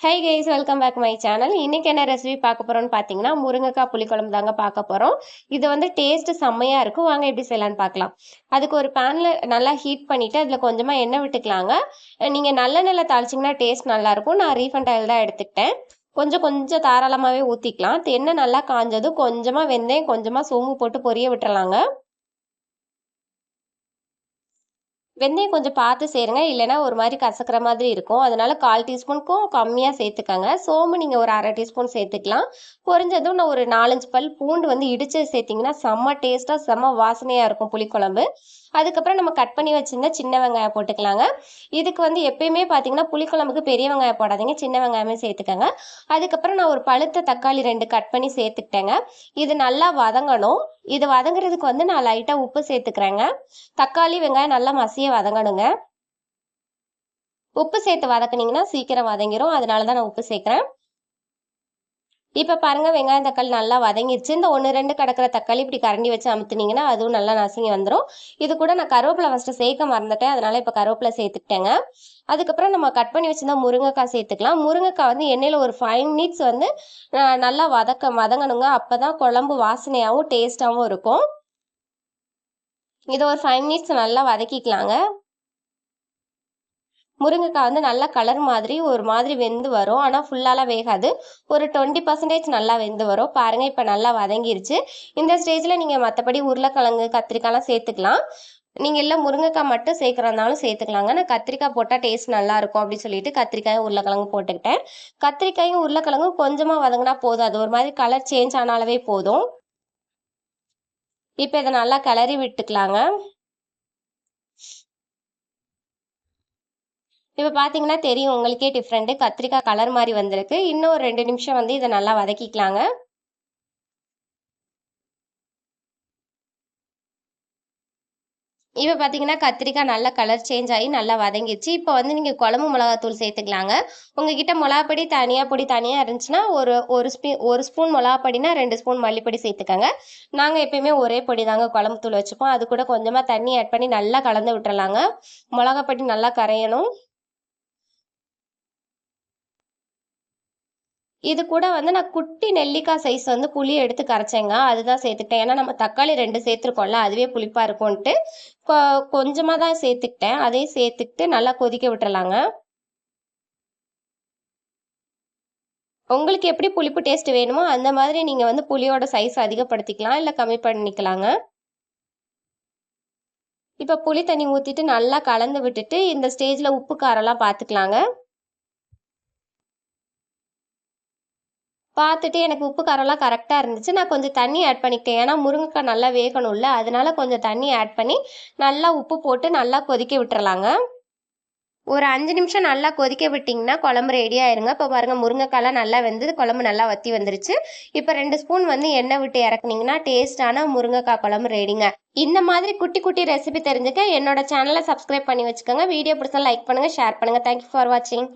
High guys, welcome back my channel. இன்னைக்கு என்ன recipe பார்க்க போறோம்னு பார்த்தீங்கன்னா, முருங்கைக்காய் புளிக்குழம்பு தாங்க பார்க்க போறோம். இது வந்து டேஸ்ட் செம்மையா இருக்கும். வாங்க எப்படி செய்யலாம்னு பார்க்கலாம். அதுக்கு ஒரு பேன்ல நல்லா ஹீட் பண்ணிட்டு அதுல கொஞ்சமா எண்ணெய் விட்டுக்கலாங்க. நீங்க நல்லெண்ணெயில தாளிச்சிங்கன்னா டேஸ்ட் நல்லா இருக்கும். நான் ரீஃபண்ட் ஆயில் தான் எடுத்துக்கிட்டேன். கொஞ்சம் கொஞ்சம் தாராளமாவே ஊத்திக்கலாம். எண்ணெய் நல்லா காஞ்சதும் கொஞ்சமா வெந்தயம், கொஞ்சமா சோம்பு போட்டு பொரிய விட்டுறலாங்க. வெந்தயம் கொஞ்சம் பார்த்து சேருங்க, இல்லைன்னா ஒரு மாதிரி கசக்கிற மாதிரி இருக்கும். அதனால 1/4 டீஸ்பூனுக்கும் கம்மியாக சேர்த்துக்கங்க. சோம்பு நீங்கள் ஒரு 1/2 டீஸ்பூன் சேர்த்துக்கலாம். பொரிஞ்சதும் நான் ஒரு 4-5 பல் பூண்டு வந்து இடிச்சு சேர்த்திங்கன்னா செம்ம டேஸ்ட்டாக செம்ம வாசனையாக இருக்கும் புளிக்குழம்பு. அதுக்கப்புறம் நம்ம கட் பண்ணி வச்சிருந்த சின்ன வெங்காயம் போட்டுக்கலாங்க. இதுக்கு வந்து எப்பயுமே பார்த்தீங்கன்னா புளிக்குழம்புக்கு பெரிய வெங்காயம் போடாதீங்க, சின்ன வெங்காயமே சேர்த்துக்கங்க. அதுக்கப்புறம் நான் ஒரு பழுத்த தக்காளி 2 கட் பண்ணி சேர்த்துக்கிட்டேங்க. இது நல்லா வதங்கணும். இது வதங்குறதுக்கு வந்து நான் லைட்டாக உப்பு சேர்த்துக்கிறேங்க. தக்காளி வெங்காயம் நல்லா மசிய வதங்கணுங்க. உப்பு சேர்த்து வதக்குனீங்கன்னா சீக்கிரம் வதங்கிரும். அதனால தான் நான் உப்பு சேர்க்கிறேன். இப்ப பாருங்க, வெங்காயம் தக்காளி நல்லா வதங்கிருச்சு. இந்த 1-2 கிடக்கிற தக்காளி இப்படி கரண்டி வச்சு அமுத்துனீங்கன்னா அதுவும் நல்லா நசுங்கி வந்துடும். இது கூட நான் கருவேப்பிலை ஃபர்ஸ்ட் சேர்க்க மறந்துட்டேன். அதனால இப்ப கருவேப்பிலை சேர்த்துக்கிட்டேங்க. அதுக்கப்புறம் நம்ம கட் பண்ணி வச்சிருந்தா முருங்கைக்காய் சேர்த்துக்கலாம். முருங்கைக்காய் வந்து எண்ணெயில ஒரு 5 மினிட்ஸ் வந்து நல்லா வதங்கணுங்க. அப்பதான் குழம்பு வாசனையாகவும் டேஸ்டாகவும் இருக்கும். இதை ஒரு 5 மினிட்ஸ் நல்லா வதக்கிக்கலாங்க. முருங்கைக்காய் வந்து நல்லா கலர் மாதிரி ஒரு மாதிரி வெந்து வரும். ஆனால் ஃபுல்லாலாம் வேகாது. ஒரு 20% நல்லா வெந்து வரும். பாருங்க, இப்போ நல்லா வதங்கிருச்சு. இந்த ஸ்டேஜில் நீங்கள் மற்றபடி உருளைக்கிழங்கு, கத்திரிக்காய்லாம் சேர்த்துக்கலாம். நீங்கள் இல்லை முருங்கைக்காய் மட்டும் சேர்க்குறதுனாலும் சேர்த்துக்கலாங்க. நான் கத்திரிக்காய் போட்டால் டேஸ்ட் நல்லா இருக்கும் அப்படின்னு சொல்லிட்டு கத்திரிக்காயும் உருளைக்கிழங்கு போட்டுக்கிட்டேன். கத்திரிக்காயும் உருளைக்கிழங்கும் கொஞ்சமாக வதங்கினா போதும். அது ஒரு மாதிரி கலர் சேஞ்ச் ஆனாலவே போதும். இப்போ இதை நல்லா கிளறி விட்டுக்கலாங்க. இப்போ பார்த்தீங்கன்னா தெரியும் உங்களுக்கே டிஃப்ரெண்ட்டு. கத்திரிக்காய் கலர் மாதிரி வந்திருக்கு. இன்னும் ஒரு 2 நிமிஷம் வந்து இதை நல்லா வதக்கிக்கலாங்க. இப்போ பார்த்தீங்கன்னா கத்திரிக்காய் நல்லா கலர் சேஞ்ச் ஆகி நல்லா வதங்கிடுச்சு. இப்போ வந்து நீங்கள் குழம்பு மிளகாத்தூள் சேர்த்துக்கலாங்க. உங்ககிட்ட மிளகாப்பொடி தனியாக இருந்துச்சுன்னா ஒரு ஸ்பூன் மிளகாப்பொடினா 2 ஸ்பூன் மல்லிப்பொடி சேர்த்துக்கங்க. நாங்கள் எப்பயுமே ஒரே பொடி தாங்க குழம்பு தூள் வச்சுப்போம். அது கூட கொஞ்சமாக தண்ணி ஆட் பண்ணி நல்லா கலந்து விட்டுறலாங்க. மிளகாப்பொடி நல்லா கரையணும். இது கூட வந்து நான் குட்டி நெல்லிக்காய் சைஸ் வந்து புளி எடுத்து கரைச்சேங்க. அதுதான் சேர்த்துக்கிட்டேன். ஏன்னா நம்ம தக்காளி 2 சேர்த்துருக்கோம்ல, அதுவே புளிப்பா இருக்கும்ன்ட்டு கொஞ்சமா தான் சேர்த்துக்கிட்டேன். அதையும் சேர்த்துக்கிட்டு நல்லா கொதிக்க விட்டுறலாங்க. உங்களுக்கு எப்படி புளிப்பு டேஸ்ட் வேணுமோ அந்த மாதிரி நீங்க வந்து புளியோட சைஸ் அதிகப்படுத்திக்கலாம், இல்ல கம்மி பண்ணிக்கலாங்க. இப்ப புளி தண்ணி ஊத்திட்டு நல்லா கலந்து விட்டுட்டு இந்த ஸ்டேஜ்ல உப்பு காரம்லாம் பார்த்துக்கலாங்க. பார்த்துட்டு எனக்கு உப்பு காரம்லாம் கரெக்டாக இருந்துச்சு. நான் கொஞ்சம் தண்ணி ஆட் பண்ணிக்கிட்டேன். ஏன்னா முருங்கைக்காய் நல்லா வேகணும்ல, அதனால கொஞ்சம் தண்ணி ஆட் பண்ணி நல்லா உப்பு போட்டு நல்லா கொதிக்க விட்டுறலாங்க. ஒரு 5 நிமிஷம் நல்லா கொதிக்க விட்டிங்கன்னா குழம்பு ரெடி ஆயிருங்க. இப்போ பாருங்க, முருங்கைக்காய்லாம் நல்லா வெந்தது, குழம்பு நல்லா வத்தி வந்துருச்சு. இப்போ 2 ஸ்பூன் வந்து எண்ணெய் விட்டு இறக்குனீங்கன்னா டேஸ்டான முருங்கைக்காய் குழம்பு ரெடிங்க. இந்த மாதிரி குட்டி குட்டி ரெசிபி தெரிஞ்சுக்க என்னோட சேனலை சப்ஸ்கிரைப் பண்ணி வச்சுக்கோங்க. வீடியோ பிடிச்சா லைக் பண்ணுங்க, ஷேர் பண்ணுங்க. தேங்க்யூ ஃபார் வாட்சிங்.